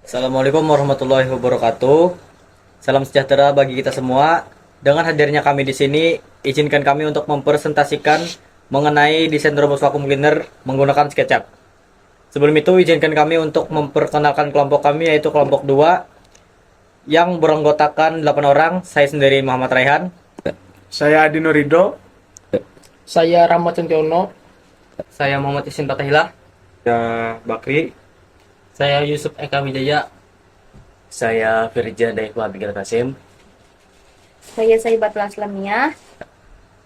Assalamualaikum warahmatullahi wabarakatuh. Salam sejahtera bagi kita semua. Dengan hadirnya kami di sini, izinkan kami untuk mempresentasikan mengenai desain robot vacuum cleaner menggunakan SketchUp. Sebelum itu, izinkan kami untuk memperkenalkan kelompok kami, yaitu kelompok 2 yang beranggotakan 8 orang. Saya sendiri Muhammad Raihan. Saya Adi Nurido. Saya Rahmat Centiono. Saya Muhammad Isin Fatahillah. Saya Bakri. Saya Yusuf Eka Wijaya. Saya Firja Daiful Abigail Kasim. Saya Saibatul Aslamiyah.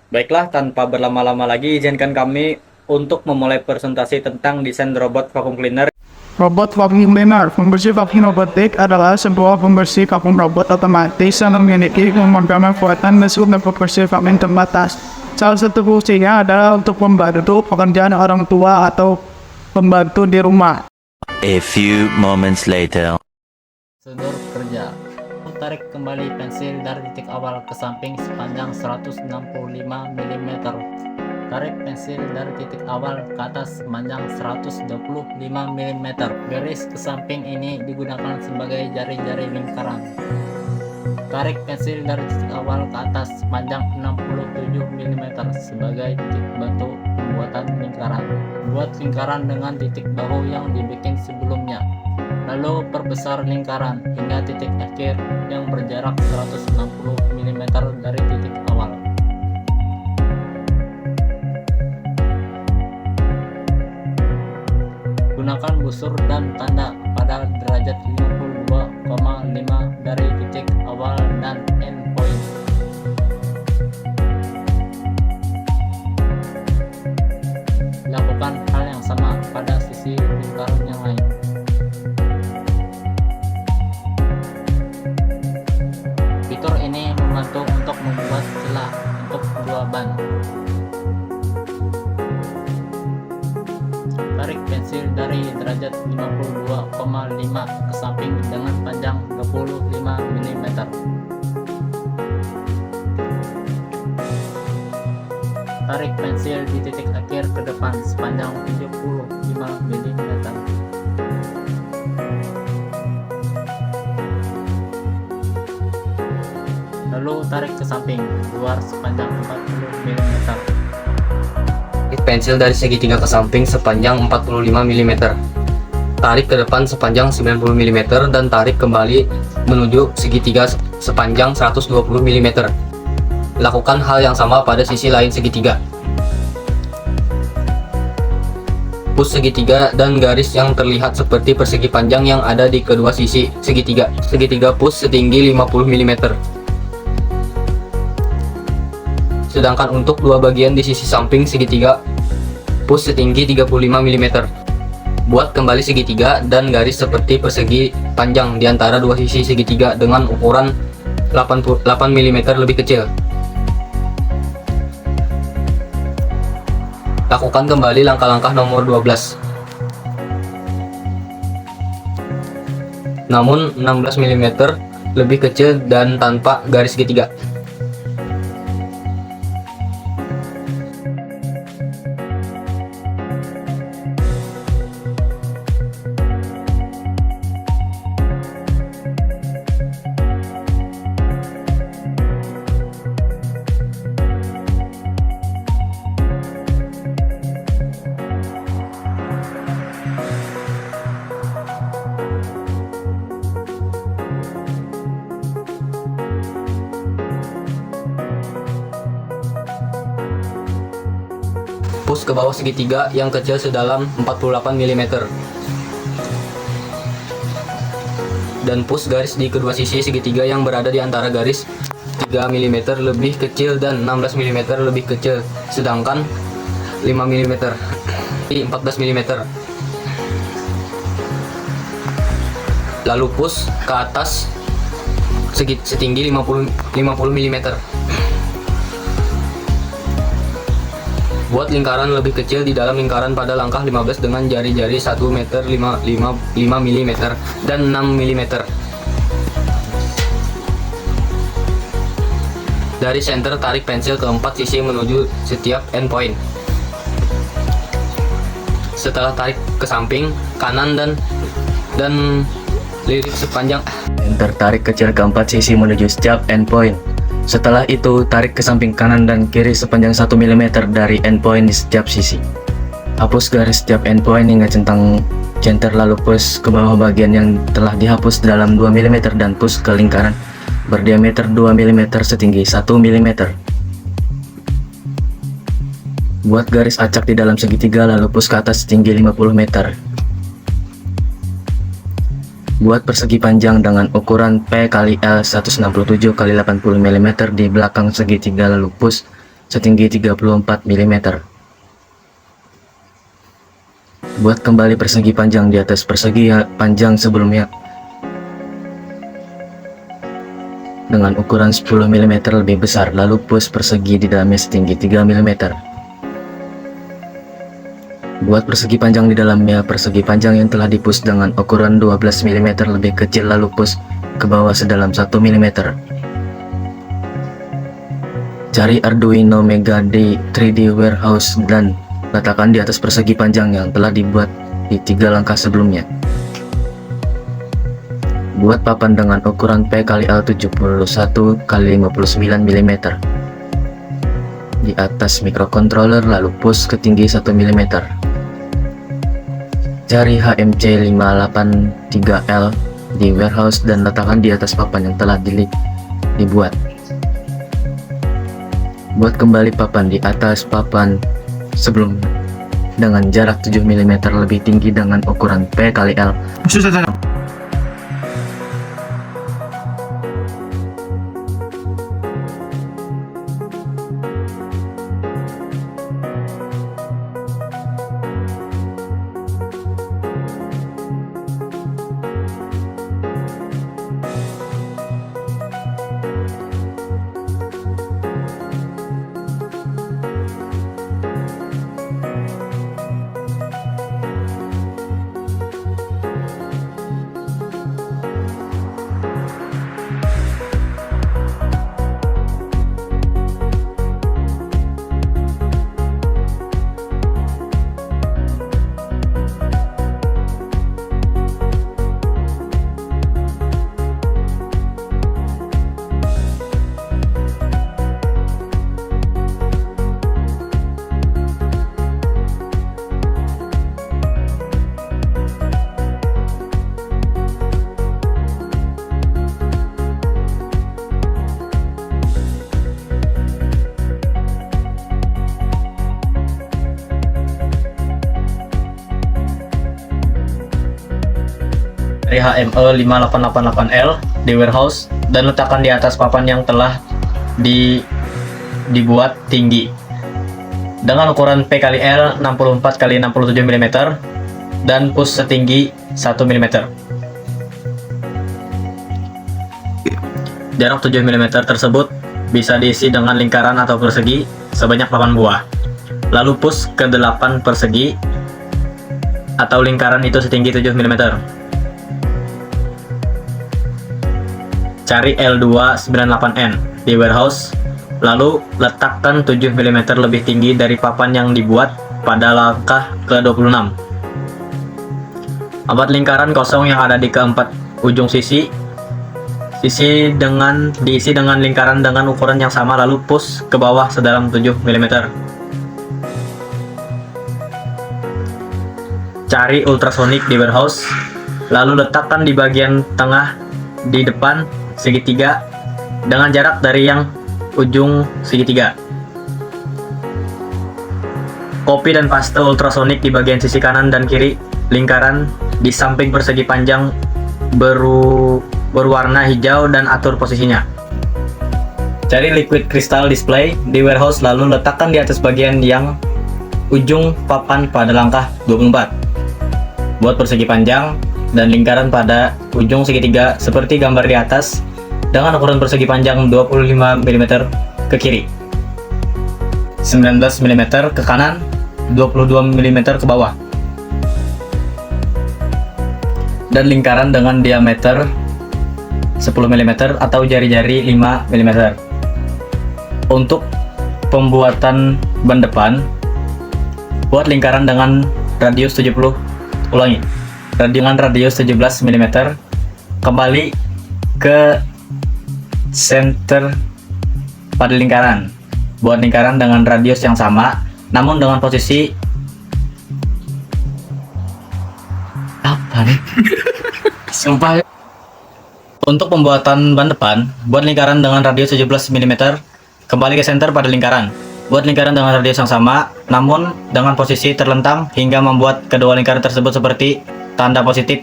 Baiklah, tanpa berlama-lama lagi, izinkan kami untuk memulai presentasi tentang desain robot vacuum cleaner. Robot vacuum cleaner. Pembersih vakum robotik adalah sebuah pembersih vakum robot otomatis yang memiliki kemampuan kuatan untuk membersih vakum terbatas. Salah satu fungsinya adalah untuk membantu pekerjaan orang tua atau pembantu di rumah. A few moments later. Prosedur kerja. Tarik kembali pensil dari titik awal ke samping sepanjang 165 mm. Tarik pensil dari titik awal ke atas sepanjang 125 mm. Garis ke samping ini digunakan sebagai jari-jari lingkaran. Tarik pensil dari titik awal ke atas sepanjang 67 mm sebagai titik batu pembuatan lingkaran. Buat lingkaran dengan titik bahu yang dibikin sebelumnya. Lalu perbesar lingkaran hingga titik akhir yang berjarak 160 mm dari titik awal. Gunakan busur dan tanda pada derajat 52,5 dari titik awal dan end point. Lakukan hal yang sama pada sisi lingkaran yang lain. Fitur ini membantu untuk membuat celah untuk kedua ban. Tarik pensil dari derajat 52,5 ke samping dengan panjang 25 mm. Tarik pensil di titik akhir ke depan sepanjang 75 mm. Lalu tarik ke samping luar sepanjang 40 mm. Pensil dari segitiga ke samping sepanjang 45 mm. Tarik ke depan sepanjang 90 mm dan tarik kembali menuju segitiga sepanjang 120 mm. Lakukan hal yang sama pada sisi lain segitiga. Push segitiga dan garis yang terlihat seperti persegi panjang yang ada di kedua sisi segitiga. Segitiga push setinggi 50 mm. Sedangkan untuk dua bagian di sisi samping segitiga, push setinggi 35 mm. Buat kembali segitiga dan garis seperti persegi panjang di antara dua sisi segitiga dengan ukuran 8 mm lebih kecil. Lakukan kembali langkah-langkah nomor 12. Namun 16 mm lebih kecil dan tanpa garis segitiga. Push ke bawah segitiga yang kecil sedalam 48 mm. Dan push garis di kedua sisi segitiga yang berada di antara garis 3 mm lebih kecil dan 16 mm lebih kecil, sedangkan 5 mm di 14 mm. Lalu push ke atas setinggi 50 mm. Buat lingkaran lebih kecil di dalam lingkaran pada langkah 15 dengan jari-jari 1 meter 5 mm dan 6 mm. Dari center tarik pensil ke 4 sisi menuju setiap endpoint. Setelah tarik ke samping, kanan dan lirik sepanjang dan tertarik kecil keempat sisi menuju setiap endpoint. Setelah itu, tarik ke samping kanan dan kiri sepanjang 1 mm dari endpoint di setiap sisi. Hapus garis setiap endpoint hingga centang center, lalu push ke bawah bagian yang telah dihapus dalam 2 mm dan push ke lingkaran berdiameter 2 mm setinggi 1 mm. Buat garis acak di dalam segitiga lalu push ke atas setinggi 50 meter. Buat persegi panjang dengan ukuran P kali L 167 kali 80 mm di belakang segitiga lalu push setinggi 34 mm. Buat kembali persegi panjang di atas persegi panjang sebelumnya dengan ukuran 10 mm lebih besar, lalu push persegi di dalamnya setinggi 3 mm. Buat persegi panjang di dalamnya, persegi panjang yang telah dipush dengan ukuran 12 mm lebih kecil lalu push ke bawah sedalam 1 mm. Cari Arduino Mega di 3D Warehouse dan letakkan di atas persegi panjang yang telah dibuat di 3 langkah sebelumnya. Buat papan dengan ukuran P kali L 71 kali 59 mm di atas microcontroller lalu push ke tinggi 1 mm. Cari HMC 583L di warehouse dan letakkan di atas papan yang telah dibuat. Buat kembali papan di atas papan sebelumnya dengan jarak 7 mm lebih tinggi dengan ukuran P kali L. Dari HME 5888L di warehouse dan letakkan di atas papan yang telah dibuat tinggi dengan ukuran P kali L 64 kali 67 mm dan push setinggi 1 mm. Jarak 7 mm tersebut bisa diisi dengan lingkaran atau persegi sebanyak 8 buah. Lalu push ke 8 persegi atau lingkaran itu setinggi 7 mm. Cari L298N di warehouse, lalu letakkan 7 mm lebih tinggi dari papan yang dibuat pada langkah ke-26. Buat lingkaran kosong yang ada di keempat ujung sisi diisi dengan lingkaran dengan ukuran yang sama lalu push ke bawah sedalam 7 mm. Cari ultrasonic di warehouse, lalu letakkan di bagian tengah di depan segitiga dengan jarak dari yang ujung segitiga. Copy dan paste ultrasonic di bagian sisi kanan dan kiri lingkaran di samping persegi panjang berwarna hijau dan atur posisinya. Cari liquid crystal display di warehouse lalu letakkan di atas bagian yang ujung papan pada langkah 24. Buat persegi panjang dan lingkaran pada ujung segitiga seperti gambar di atas dengan ukuran persegi panjang 25 mm ke kiri, 19 mm ke kanan, 22 mm ke bawah, dan lingkaran dengan diameter 10 mm atau jari-jari 5 mm. Untuk pembuatan ban depan, buat lingkaran dengan radius 17 mm kembali ke center pada lingkaran. Buat lingkaran dengan radius yang sama, namun dengan posisi apa nih? Sumpah. Untuk pembuatan ban depan, buat lingkaran dengan radius 17 mm, kembali ke center pada lingkaran. Buat lingkaran dengan radius yang sama, namun dengan posisi terlentang hingga membuat kedua lingkaran tersebut seperti tanda positif.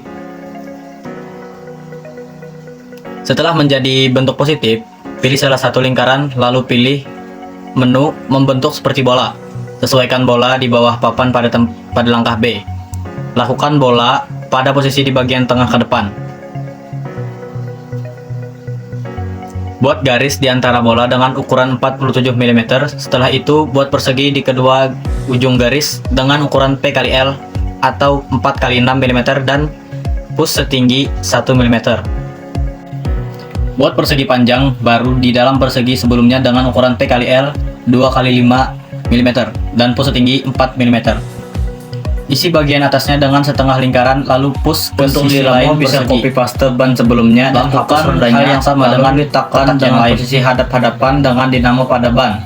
Setelah menjadi bentuk positif, pilih salah satu lingkaran lalu pilih menu membentuk seperti bola. Sesuaikan bola di bawah papan pada langkah B. Lakukan bola pada posisi di bagian tengah ke depan. Buat garis di antara bola dengan ukuran 47 mm. Setelah itu, buat persegi di kedua ujung garis dengan ukuran P kali L atau 4 kali 6 mm dan push setinggi 1 mm. Buat persegi panjang baru di dalam persegi sebelumnya dengan ukuran P kali L 2 kali 5 mm dan push setinggi 4 mm. Isi bagian atasnya dengan setengah lingkaran lalu push ke sisi lain. Bisa copy paste ban sebelumnya dan lakukan hal yang sama dengan letakkan dengan posisi hadap-hadapan dengan dinamo pada ban.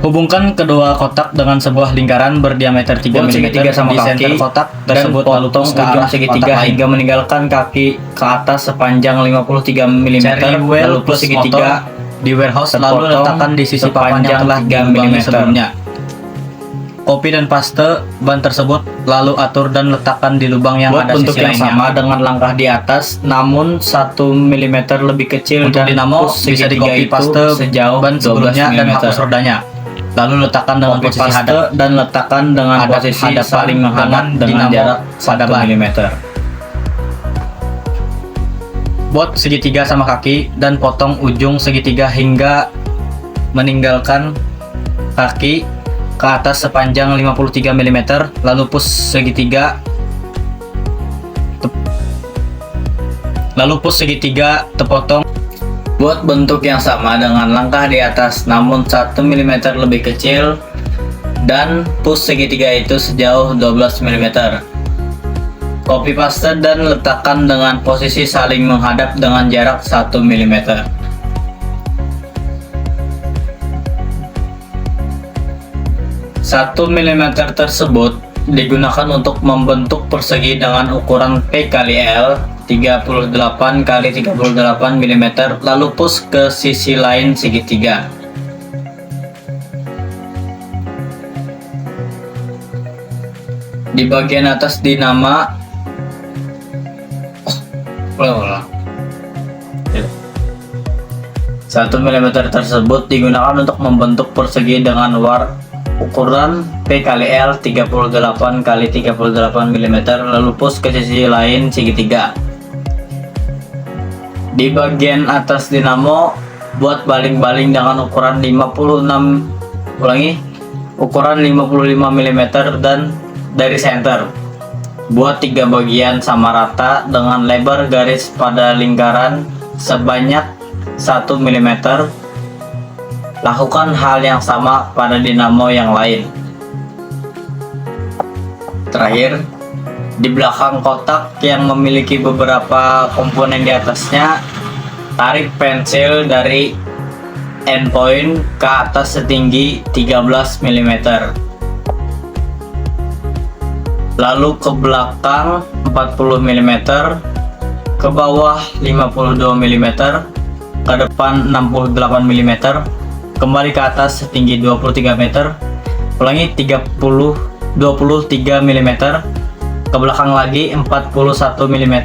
Hubungkan kedua kotak dengan sebuah lingkaran berdiameter 3 mm di center kotak tersebut lalu potong ke arah segitiga hingga meninggalkan kaki ke atas sepanjang 53 mm lalu plus segitiga di warehouse lalu letakkan di sisi papan yang telah 3 mm sebelumnya. Copy dan paste ban tersebut lalu atur dan letakkan di lubang yang ada sisi yang sama dengan langkah di atas, namun 1 mm lebih kecil. Untuk dinamo bisa di copy paste sejauh ban sebelumnya dan hapus rodanya. Lalu letakkan dengan posisi hadap dan letakkan dengan posisi saling menghadap dengan jarak 1 mm. Buat segitiga sama kaki dan potong ujung segitiga hingga meninggalkan kaki ke atas sepanjang 53 mm lalu push segitiga terpotong. Buat bentuk yang sama dengan langkah di atas namun 1 mm lebih kecil dan push segitiga itu sejauh 12 mm. Copy paste dan letakkan dengan posisi saling menghadap dengan jarak 1 mm. 1 mm tersebut digunakan untuk membentuk persegi dengan ukuran P kali L 38 kali 38 mm lalu push ke sisi lain segitiga. Di bagian atas dinama 1 mm tersebut digunakan untuk membentuk persegi dengan ukuran P kali L 38 kali 38 mm lalu push ke sisi lain segitiga. Di bagian atas dinamo buat baling-baling dengan ukuran 55 mm dan dari center. Buat 3 bagian sama rata dengan lebar garis pada lingkaran sebanyak 1 mm. Lakukan hal yang sama pada dinamo yang lain. Terakhir, di belakang kotak yang memiliki beberapa komponen di atasnya, tarik pensil dari endpoint ke atas setinggi 13 mm. Lalu ke belakang 40 mm, ke bawah 52 mm, ke depan 68 mm, kembali ke atas setinggi 23 meter, ulangi 23 mm, ke belakang lagi 41 mm,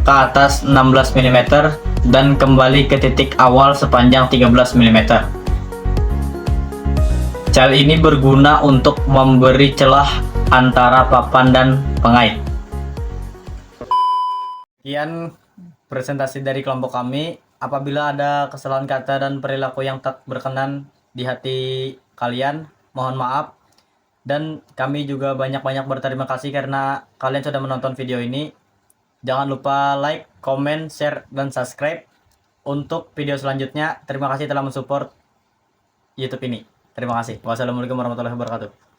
ke atas 16 mm, dan kembali ke titik awal sepanjang 13 mm. Cara ini berguna untuk memberi celah antara papan dan pengait. Sekian presentasi dari kelompok kami. Apabila ada kesalahan kata dan perilaku yang tak berkenan di hati kalian, mohon maaf. Dan kami juga banyak-banyak berterima kasih karena kalian sudah menonton video ini. Jangan lupa like, comment, share, dan subscribe untuk video selanjutnya. Terima kasih telah mensupport YouTube ini. Terima kasih. Wassalamualaikum warahmatullahi wabarakatuh.